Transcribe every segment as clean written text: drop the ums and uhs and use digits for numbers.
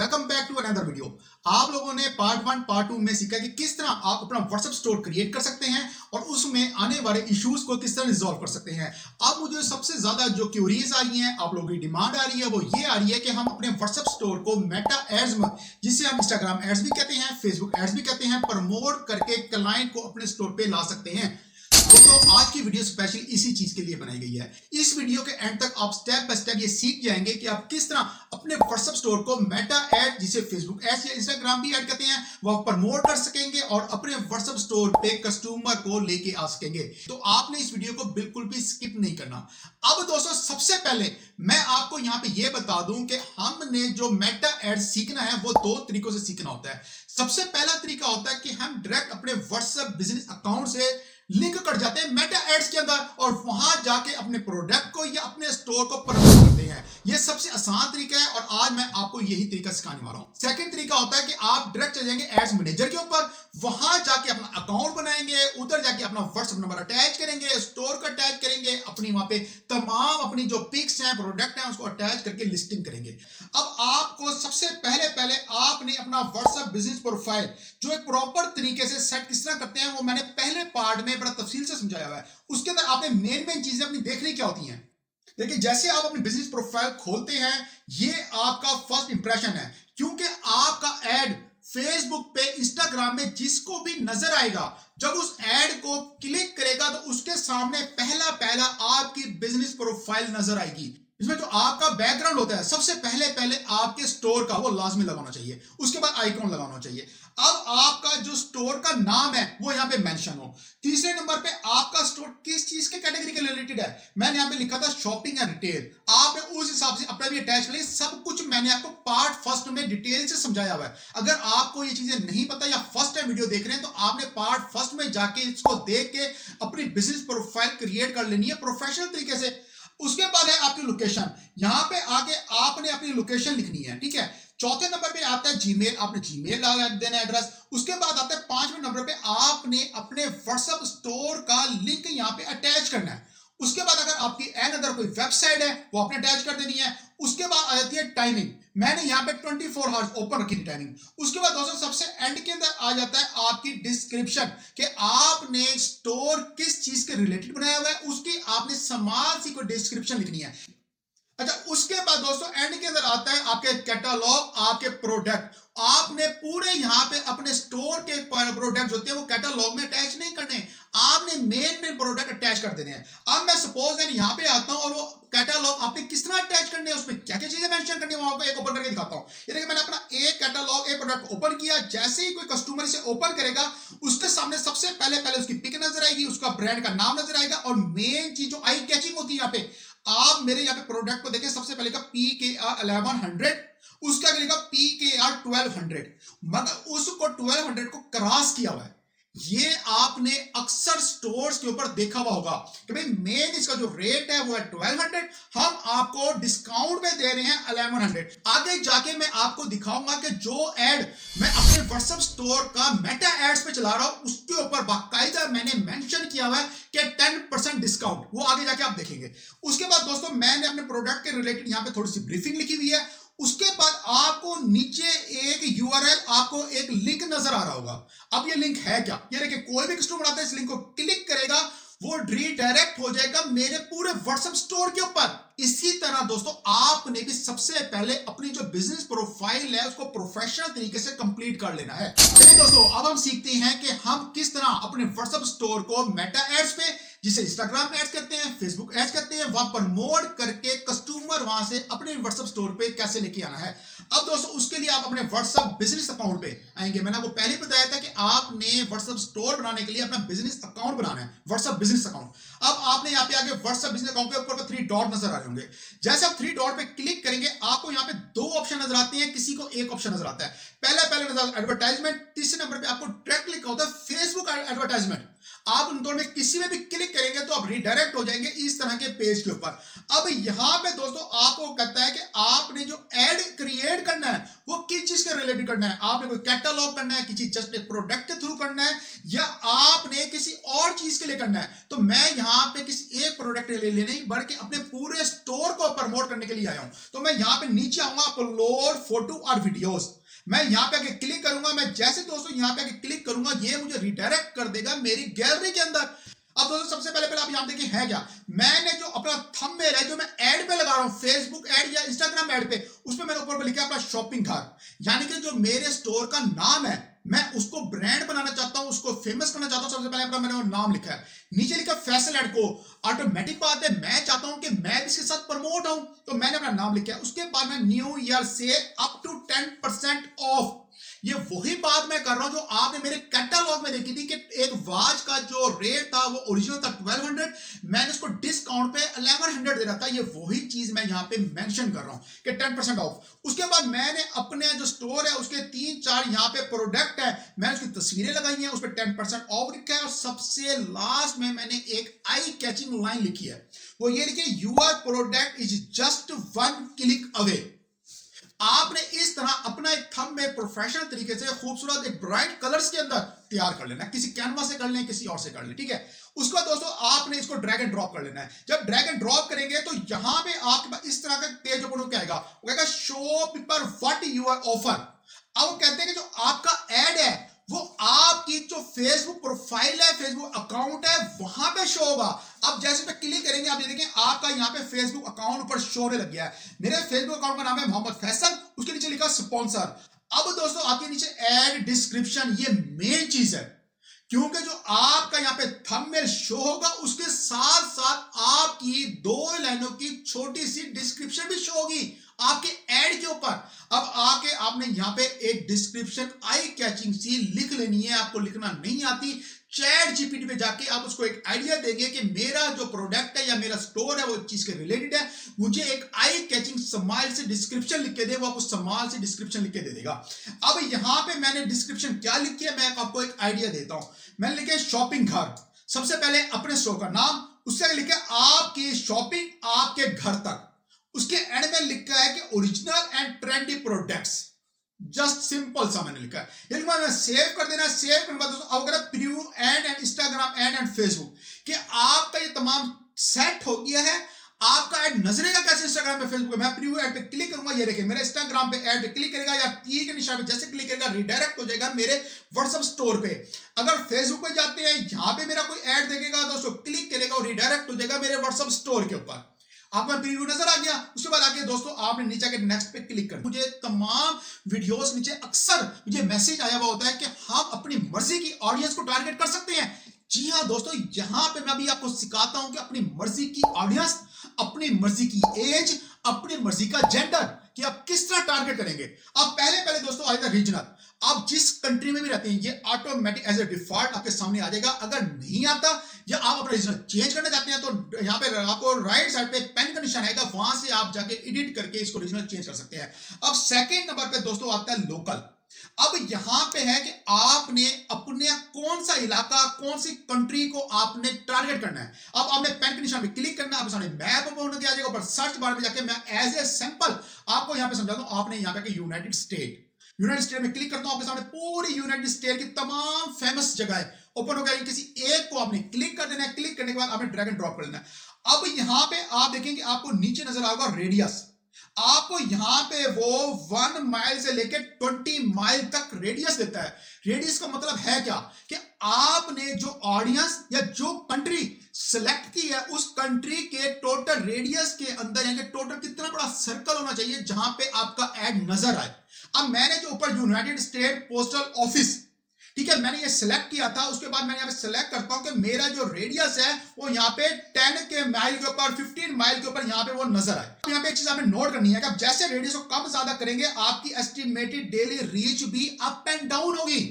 Welcome back to another video. आप लोगों ने पार्ट 1 पार्ट 2 में सीखा कि किस तरह आप अपना व्हाट्सएप स्टोर क्रिएट कर सकते हैं और उसमें आने वाले इश्यूज को किस तरह रिजॉल्व कर सकते हैं। अब मुझे सबसे ज्यादा जो क्यूरीज आ रही हैं, आप लोगों की डिमांड आ रही है, वो ये आ रही है कि हम अपने व्हाट्सएप स्टोर को मेटा एड्स में, जिसे हम इंस्टाग्राम एड्स भी कहते हैं, फेसबुक एड्स भी कहते हैं, प्रमोट करके क्लाइंट को अपने स्टोर पे ला सकते हैं। दोस्तों आज की वीडियो स्पेशल इसी चीज के लिए बनाई गई है। इस वीडियो के एंड तक आप स्टेप बाय स्टेप ये सीख जाएंगे कि आप किस तरह अपने व्हाट्सएप स्टोर को मेटा ऐड, जिसे फेसबुक एड्स या इंस्टाग्राम भी ऐड कहते हैं, वह प्रमोट कर सकेंगे और अपने व्हाट्सएप स्टोर पे कस्टमर को लेके आ सकेंगे। तो आपने इस वीडियो को बिल्कुल भी स्किप नहीं करना। अब दोस्तों सबसे पहले मैं आपको यहाँ पे ये बता दूं कि हमने जो मेटा एड सीखना है वो दो तरीकों से सीखना होता है। सबसे पहला तरीका होता है कि हम डायरेक्ट अपने व्हाट्सएप बिजनेस अकाउंट से लिंक कर जाते हैं मेटा एड्स के अंदर और वहां जाके अपने प्रोडक्ट को या अपने स्टोर को प्रमोट करते हैं। यह सबसे आसान तरीका है और आज मैं आपको यही तरीका सिखाने वाला हूं। सेकंड तरीका होता है कि आप डायरेक्ट चले जाएंगे एड्स मैनेजर के ऊपर, वहां जाके अपना अकाउंट बनाएंगे, उधर जाके अपना व्हाट्सएप नंबर अटैच करेंगे, स्टोर को अटैच करेंगे, अपनी वहां पे तमाम अपनी जो पिक्स हैं, प्रोडक्ट हैं, उसको अटैच करके लिस्टिंग करेंगे। अब आपको सबसे पहले आपने अपना व्हाट्सएप बिजनेस प्रोफाइल जो एक प्रॉपर तरीके से सेट किस तरह करते हैं वो मैंने पहले पार्ट में बड़ा तफसील से समझाया हुआ है। उसके अंदर आपने मेन चीजें अपनी देखनी क्या होती हैं। देखिए जैसे आप अपनी बिजनेस प्रोफाइल खोलते हैं, ये आपका फर्स्ट इंप्रेशन है, क्योंकि आपका एड फेसबुक पे, इंस्टाग्राम में जिसको भी नजर आएगा, जब उस एड को क्लिक करेगा तो उसके सामने पहला आपकी बिजनेस प्रोफाइल नजर आएगी। इसमें जो आपका बैकग्राउंड होता है, सबसे पहले आपके स्टोर का वो लाजमी लगाना चाहिए, उसके बाद आइकॉन लगाना चाहिए। अब आपका जो स्टोर का नाम है वो यहाँ पे मेंशन हो। तीसरे नंबर पे आपका स्टोर किस चीज के कैटेगरी के रिलेटेड है, मैंने यहाँ पे लिखा था शॉपिंग एंड रिटेल। आपने उस हिसाब से अपना भी अटैच करें। सब कुछ मैंने आपको पार्ट फर्स्ट में डिटेल से समझाया हुआ है। अगर आपको ये चीजें नहीं पता या फर्स्ट टाइम वीडियो देख रहे हैं तो आपने पार्ट फर्स्ट में जाके इसको देख के अपनी बिजनेस प्रोफाइल क्रिएट कर लेनी है प्रोफेशनल तरीके से। उसके बाद है आपकी लोकेशन, यहां पे आके आपने अपनी लोकेशन लिखनी है, ठीक है। चौथे नंबर पे आता है जीमेल, आपने जीमेल देना एड्रेस। उसके बाद आता है पांचवें नंबर पे आपने अपने व्हाट्सएप स्टोर का लिंक यहां पे अटैच करना है। उसके बाद अगर आपकी एन अदर कोई वेबसाइट है वो आपने अटैच कर देनी है। उसके बाद आ जाती है टाइमिंग, मैंने यहाँ पे 24 आवर्स ओपन रखी थी टाइमिंग। उसके बाद दोस्तों सबसे एंड के अंदर आ जाता है आपकी डिस्क्रिप्शन, कि आपने स्टोर किस चीज के रिलेटेड बनाया हुआ है, उसकी आपने समान सी कोई डिस्क्रिप्शन लिखनी है। अच्छा, उसके बाद दोस्तों एंड के अंदर आता है आपके कैटलॉग, आपके प्रोडक्ट। आपने पूरे यहाँ पे अपने स्टोर के प्रोडक्ट होते हैं वो कैटलॉग में अटैच नहीं करने, आपने मेन प्रोडक्ट अटैच कर देने हैं। अब मैं सपोज यहाँ पे आता हूँ और वो कैटलॉग आपने किस तरह अटैच करने हैं, उसमें क्या क्या चीजें मेंशन करनी है, वहां एक ओपन करके दिखाता हूँ। ये देखिए मैंने अपना एक कैटलॉग, एक प्रोडक्ट ओपन किया। जैसे ही कोई कस्टमर इसे ओपन करेगा उसके सामने सबसे पहले उसकी पिक नजर आएगी, उसका ब्रांड का नाम नजर आएगा और मेन चीज जो आई कैचिंग होती है यहाँ पे, आप मेरे यहाँ पे प्रोडक्ट को देखें, सबसे पहले का PKR 1100, उसका अगले का PKR 1200, मगर उसको 1200 को क्रॉस किया हुआ है। ये आपने अक्सर स्टोर्स के ऊपर देखा हुआ होगा कि भाई मेन इसका जो रेट है वो है 1200, हम आपको डिस्काउंट में दे रहे हैं 1100। आगे जाके मैं आपको दिखाऊंगा कि जो एड मैं अपने व्हाट्सएप स्टोर का मेटा एड्स पे चला रहा हूं उसके ऊपर बाकायदा मैंने मेंशन किया हुआ है कि 10% डिस्काउंट, वो आगे जाके आप देखेंगे। उसके बाद दोस्तों मैंने अपने प्रोडक्ट के रिलेटेड यहाँ पे थोड़ी सी ब्रीफिंग लिखी हुई है। उसके बाद आपको नीचे एक यूआरएल, आपको एक लिंक नजर आ रहा होगा। अब ये लिंक है क्या, ये देखिए कोई भी कस्टमर आता है इस लिंक को क्लिक करेगा, वो रीडायरेक्ट हो जाएगा मेरे पूरे व्हाट्सएप स्टोर के ऊपर। इसी तरह दोस्तों आपने भी सबसे पहले अपनी जो बिजनेस प्रोफाइल है उसको प्रोफेशनल तरीके से कंप्लीट कर लेना है। चलिए दोस्तों अब हम सीखते हैं कि हम किस तरह अपने व्हाट्सएप स्टोर को मेटा एड्स पे, जिसे इंस्टाग्राम एड्स कहते हैं, फेसबुक एड्स कहते हैं, वहां प्रमोट करके कस्टमर वहां से अपने व्हाट्सएप स्टोर पे कैसे लेके आना है। अब दोस्तों उसके लिए आप अपने व्हाट्सएप बिजनेस अकाउंट पे आएंगे। मैंने आपको पहले बताया था कि आपने व्हाट्सएप स्टोर बनाने के लिए अपना बिजनेस अकाउंट बनाना है, व्हाट्सएप बिजनेस अकाउंट। अब आपने यहाँ पे आगे व्हाट्सएप बिजनेस अकाउंट के ऊपर 3 डॉट नजर आ रहे होंगे। जैसे आप 3 डॉट पे क्लिक करेंगे आपको यहाँ पे 2 ऑप्शन नजर आते हैं, किसी को एक ऑप्शन नजर आता है। पहले नजर एडवर्टाइजमेंट, तीसरे नंबर पे आपको डायरेक्ट लिखा होता है फेसबुक एडवर्टाइजमेंट। आप उन दोनों में किसी में भी क्लिक करेंगे तो आप रिडायरेक्ट हो जाएंगे इस तरह के पेज के ऊपर। अब यहां पे दोस्तों आपको कहता है कि आपने जो एड क्रिएट करना है वो किस चीज के रिलेटेड करना है। आपने कोई कैटलॉग करना है, किसी जस्ट एक प्रोडक्ट के थ्रू करना है, या आपने किसी और चीज के लिए करना है। तो मैं यहां पे किसी एक प्रोडक्ट के लिए नहीं बल्कि अपने पूरे स्टोर को प्रमोट करने के लिए आया हूं। तो मैं यहाँ पे नीचे आऊंगा, अपलोड फोटो और वीडियोस, मैं यहाँ पे आके क्लिक करूंगा। मैं जैसे दोस्तों यहाँ पे आके क्लिक करूंगा, ये मुझे रिडायरेक्ट कर देगा मेरी गैलरी के अंदर। अब दोस्तों सबसे पहले आप यहाँ देखिए है क्या, मैंने जो अपना थंबनेल है जो मैं ऐड पे लगा रहा हूँ, फेसबुक ऐड या इंस्टाग्राम ऐड पे, उसमें मैंने ऊपर पे लिखा अपना शॉपिंग कार्ट, यानी कि जो मेरे स्टोर का नाम है मैं उसको ब्रांड बनाना चाहता हूं, उसको फेमस करना चाहता हूं। सबसे पहले अपना मैंने वो नाम लिखा है, नीचे लिखा फैसल एड को। ऑटोमेटिक बात है, मैं चाहता हूं कि मैं भी इसके साथ प्रमोट हूं, तो मैंने अपना नाम लिखा है। उसके बाद मैं न्यू ईयर से अप टू 10% ऑफ, ये वही बात मैं कर रहा हूं जो आपने मेरे कैटलॉग में देखी थी कि एक वॉच का जो रेट था वो ओरिजिनल था 1200, मैंने उसको डिस्काउंट पे 1100 दे रहा था। ये वही चीज मैं यहाँ पे मेंशन कर रहा हूं कि 10% ऑफ। उसके बाद मैंने अपने जो स्टोर है उसके 3-4 यहाँ पे प्रोडक्ट है, मैंने उसकी तस्वीरें लगाई हैं, उस पर 10% ऑफ लिखा है। और सबसे लास्ट में मैंने एक आई कैचिंग लाइन लिखी है, वो ये लिखी है, your product is just 1 click away. आपने इस तरह अपना एक थंब में प्रोफेशनल तरीके से खूबसूरत एक ब्राइट कलर्स के अंदर तैयार कर लेना है, किसी कैनवा से कर लें, किसी और से कर लें, ठीक है। उसके बाद दोस्तों आपने इसको ड्रैग एंड ड्रॉप कर लेना है। जब ड्रैग एंड ड्रॉप करेंगे तो यहां पे आपके पास इस तरह का पेज ओपन होकर आएगा, वो कहेगा show people what you are offer. अब वो कहते हैं कि जो आपका ऐड है वो आपकी जो फेसबुक प्रोफाइल है, फेसबुक अकाउंट है, वहां पे शो होगा। अब जैसे पे क्लिक करेंगे आप ये देखें आपका यहाँ पे फेसबुक अकाउंट ऊपर शो होने लग गया है। मेरे फेसबुक अकाउंट का नाम है मोहम्मद फैसल, उसके नीचे लिखा स्पॉन्सर। अब दोस्तों आपके नीचे ऐड डिस्क्रिप्शन, ये मेन चीज है, क्योंकि जो आपका यहाँ पे थंबनेल शो होगा उसके साथ साथ आपकी 2 लाइनों की छोटी सी डिस्क्रिप्शन भी शो होगी आपके ऐड के ऊपर। अब आके आपने यहाँ पे एक डिस्क्रिप्शन आई कैचिंग सी लिख लेनी है। आपको लिखना नहीं आती, चैट जीपीटी पे जाके आप उसको एक आइडिया देंगे कि मेरा जो प्रोडक्ट है या मेरा स्टोर है वो चीज के रिलेटेड है, मुझे एक आई कैचिंग स्माइल से डिस्क्रिप्शन लिख के दे, वो आपको स्माइल से डिस्क्रिप्शन लिख के दे देगा। अब यहां पे मैंने डिस्क्रिप्शन क्या लिखी है, मैं आपको एक आइडिया देता हूं। मैंने लिखा शॉपिंग घर, सबसे पहले अपने स्टोर का नाम, उससे लिखा आपकी शॉपिंग आपके घर तक, उसके एंड में लिखा है कि original and trendy products, just simple सा मैंने लिखा है। ये मैंने सेव कर देना है। सेव करने के बाद दोस्तों अगर preview and Instagram and Facebook कि आपका ये तमाम सेट हो गया है, आपका ऐड नजरेगा कैसे इंस्टाग्राम पे, फेसबुक पे। मैं प्रीव्यू ऐड पे क्लिक करूंगा, ये देखिए मेरे इंस्टाग्राम पे ऐड पे क्लिक करेगा या तीर के निशान पे जैसे क्लिक करेगा रिडायरेक्ट हो जाएगा मेरे व्हाट्सएप स्टोर पे। अगर फेसबुक पे जाते हैं यहां पे मेरा कोई ऐड देखेगा दोस्तों, क्लिक करेगा और रिडायरेक्ट हो जाएगा मेरे व्हाट्सएप स्टोर के ऊपर। आपका प्रीव्यू नजर आ गया। उसके बाद आगे दोस्तों आपने नीचे के नेक्स्ट पे क्लिक करना। मुझे तमाम वीडियोस नीचे अक्सर मुझे मैसेज आया हुआ होता है कि हम अपनी मर्जी की ऑडियंस को टारगेट कर सकते हैं। जी हाँ दोस्तों, यहां पे मैं अभी आपको सिखाता हूं कि अपनी मर्जी की ऑडियंस, अपनी मर्जी की एज, अपनी मर्जी का जेंडर कि आप किस तरह टारगेट करेंगे। अब पहले दोस्तों आएगा रीजनल। आप जिस कंट्री में भी रहते हैं ये ऑटोमेटिक एज ए डिफॉल्ट आपके सामने आ जाएगा। अगर नहीं आता या आप अपना रीजनल चेंज करना चाहते हैं तो यहाँ पे आपको राइट साइड पे पेन का निशान आएगा, वहां से आप जाके एडिट करके इसको रीजनल चेंज कर सकते हैं। अब सेकंड नंबर पे दोस्तों आता है लोकल। अब यहां पे है कि आपने अपने कौन सा इलाका, कौन सी कंट्री को आपने टारगेट करना है। अब आपने पेन के निशान पे क्लिक करना है, आपके सामने मैप ओपन होकर आ जाएगा। ऊपर सर्च बार में जाके मैं एज ए सैंपल आपको यहां पे समझाता हूं। आपने यहां पे यूनाइटेड स्टेट में क्लिक करता हूं, आपके सामने पूरी यूनाइटेड स्टेट की तमाम फेमस जगह ओपन हो गया। किसी एक को आपने क्लिक कर देना है, क्लिक करने के बाद आपने ड्रैग एंड ड्रॉप कर लेना है। अब यहां पे आप देखेंगे आपको नीचे नजर आएगा रेडियस। आपको यहां पे वो 1 माइल से लेकर 20 माइल तक रेडियस देता है। रेडियस का मतलब है क्या कि आपने जो ऑडियंस या जो कंट्री सिलेक्ट की है उस कंट्री के टोटल रेडियस के अंदर यानी टोटल कितना बड़ा सर्कल होना चाहिए जहां पे आपका ऐड नजर आए। अब मैंने जो ऊपर यूनाइटेड स्टेट पोस्टल ऑफिस, ठीक है, मैंने ये सिलेक्ट किया था। उसके बाद मैंने यहाँ पे सिलेक्ट करता हूं कि मेरा जो रेडियस है वो यहाँ पे 10 के माइल के ऊपर, 15 माइल के ऊपर यहाँ पे वो नजर आए। अब यहाँ पे एक चीज आपने नोट करनी है कि आप जैसे रेडियस को कम ज्यादा करेंगे आपकी एस्टिमेटेड डेली रीच भी अप एंड डाउन होगी।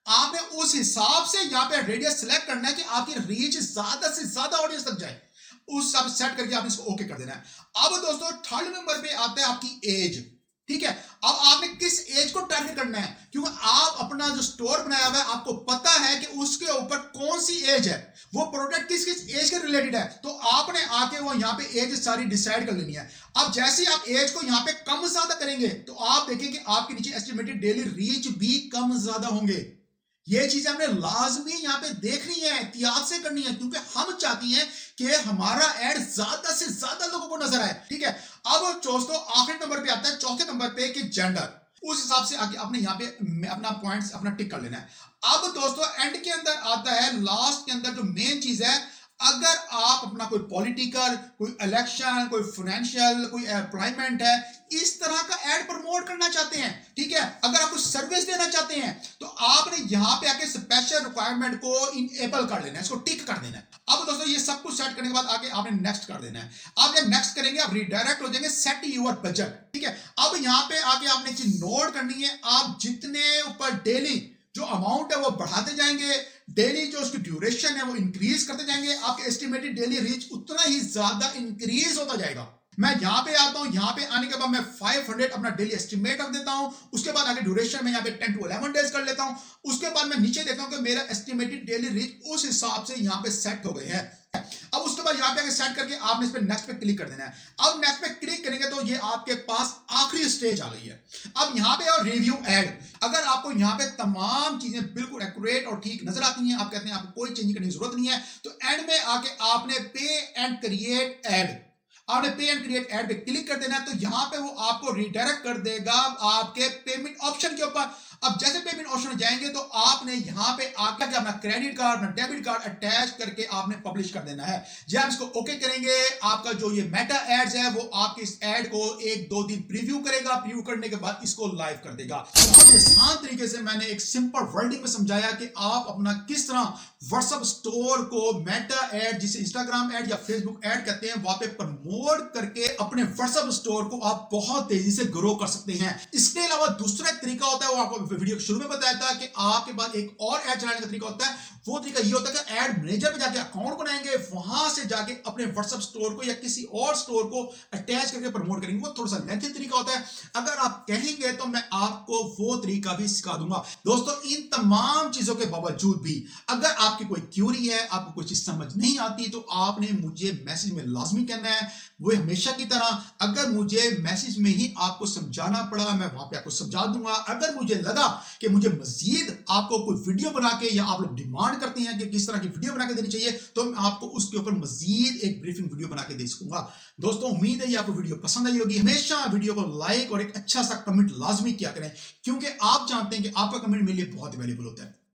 आपने उस हिसाब से यहाँ पे रेडियस सिलेक्ट करना है कि आपकी रीच ज्यादा से ज्यादा ऑडियंस तक जाए। उस हिसाब से सेट करके आपने इसको ओके कर देना है। अब दोस्तों थर्ड नंबर पे आता है आपकी एज, ठीक है। अब आपने किस एज को टारगेट करना है, क्योंकि आप अपना जो स्टोर बनाया हुआ है आपको पता है कि उसके ऊपर कौन सी एज है, वो प्रोडक्ट किस किस एज के रिलेटेड है, तो आपने आके वो यहाँ पे एज सारी डिसाइड कर लेनी है। अब जैसे ही आप एज को यहाँ पे कम ज्यादा करेंगे तो आप देखेंगे आपके नीचे एस्टिमेटेड डेली रीच भी कम ज्यादा होंगे। ये चीजें हमने लाजमी यहाँ पे देखनी है, एहतियात से करनी है, क्योंकि हम चाहती हैं कि हमारा एड ज्यादा से ज्यादा लोगों को नजर आए। ठीक है, अब दोस्तों आखिरी नंबर पे आता है, चौथे नंबर पे कि जेंडर। उस हिसाब से आगे आपने यहाँ पे अपना पॉइंट्स अपना टिक कर लेना है। अब दोस्तों एंड के अंदर आता है, लास्ट के अंदर जो मेन चीज है, अगर आप अपना कोई पॉलिटिकल, कोई इलेक्शन, कोई फाइनेंशियल, कोई एम्प्लॉयमेंट है, इस तरह का एड प्रमोट करना चाहते हैं, ठीक है, अगर आप कुछ सर्विस देना चाहते हैं, तो आपने यहां पे आके स्पेशल रिक्वायरमेंट को इनेबल कर लेना है, इसको टिक कर देना है। अब दोस्तों ये सब कुछ सेट करने के बाद आगे आपने नेक्स्ट कर देना है। आप जब नेक्स्ट करेंगे आप रिडायरेक्ट हो जाएंगे सेट योर बजट। ठीक है, अब यहां पे आके आपने चीज नोट करनी है, आप जितने ऊपर डेली जो अमाउंट है वो बढ़ाते जाएंगे, डेली जो उसकी ड्यूरेशन है वो इंक्रीज करते जाएंगे, आपके एस्टिमेटेड डेली रीच उतना ही ज्यादा इंक्रीज होता जाएगा। मैं यहां पे आता हूं, यहां पे आने के बाद मैं 500 अपना डेली एस्टिमेट रख देता हूं, उसके बाद आगे ड्यूरेशन में यहां पे 10 to 11 डेज कर लेता हूं, उसके बाद मैं नीचे देखता हूं कि मेरा एस्टिमेटेड डेली रीच उस हिसाब से यहां पे सेट हो गए हैं। अब उसके बाद यहां पे आगे सेट करके आपने इस पे नेक्स्ट पे क्लिक कर देना है। अब नेक्स्ट पे क्लिक करेंगे तो ये आपके पास आखिरी स्टेज आ गई है। अब यहां पे और रिव्यू एड, अगर आपको यहां पे तमाम चीजें बिल्कुल एक्यूरेट और ठीक नजर आती हैं, आप कहते हैं आपको कोई चेंज करने की जरूरत नहीं है, तो एंड में आके आपने पे एंड क्रिएट एड, आपने पे एंड क्रिएट एड पे क्लिक कर देना है। तो यहां पे वो आपको रिडायरेक्ट कर देगा आपके पेमेंट ऑप्शन के ऊपर। अब जैसे पेमेंट ऑप्शन जाएंगे तो आपने यहां पे आके अपना क्रेडिट कार्ड, अपना डेबिट कार्ड अटैच करके आपने पब्लिश कर देना है। जब आप इसको ओके करेंगे, आपका जो ये मेटा एड्स है वो आपके इस एड को 1-2 दिन प्रीव्यू करेगा, प्रीव्यू करने के बाद इसको लाइव कर देगा। बहुत आसान तरीके से मैंने एक सिंपल वर्डिंग में समझाया कि आप अपना किस तरह व्हाट्सएप स्टोर को मेटा एड, जिसे इंस्टाग्राम एड या फेसबुक एड कहते हैं, वहां पे प्रमोट करके अपने व्हाट्सएप स्टोर को आप बहुत तेजी से ग्रो कर सकते हैं। इसके अलावा दूसरा तरीका होता है, वो आपको वीडियो शुरू में बताया था कि आपके पास एक और ऐड चलाने का तरीका होता है। वो तरीका ये होता है कि ऐड मैनेजर पे जाके अकाउंट बनाएंगे, वहां से जाके अपने व्हाट्सएप स्टोर को या किसी और स्टोर को अटैच करके प्रमोट करेंगे। वो थोड़ा सा लेंथी तरीका होता है, अगर आप कहेंगे तो मैं आपको वो तरीका भी सिखा दूंगा। दोस्तों इन तमाम चीजों के बावजूद भी अगर आपकी कोई क्यूरी है, आपको कोई चीज समझ नहीं आती, तो आपने मुझे मैसेज में लाजमी कहना है। वो हमेशा की तरह अगर मुझे मैसेज में ही आपको समझाना पड़ा, मैं वहां पे आपको समझा दूंगा। अगर मुझे लगा कि मुझे मजीद आपको कोई वीडियो बना के, या आप लोग डिमांड करते हैं कि किस तरह की वीडियो बना के देनी चाहिए, तो मैं आपको उसके ऊपर मजीद एक ब्रीफिंग वीडियो बना के दे सकूंगा। दोस्तों उम्मीद है ये आपको वीडियो पसंद आई होगी। हमेशा वीडियो को लाइक और एक अच्छा सा कमेंट लाजमी किया करें, क्योंकि आप जानते हैं कि आपका कमेंट मेरे लिए बहुत वैल्यूबल होता है।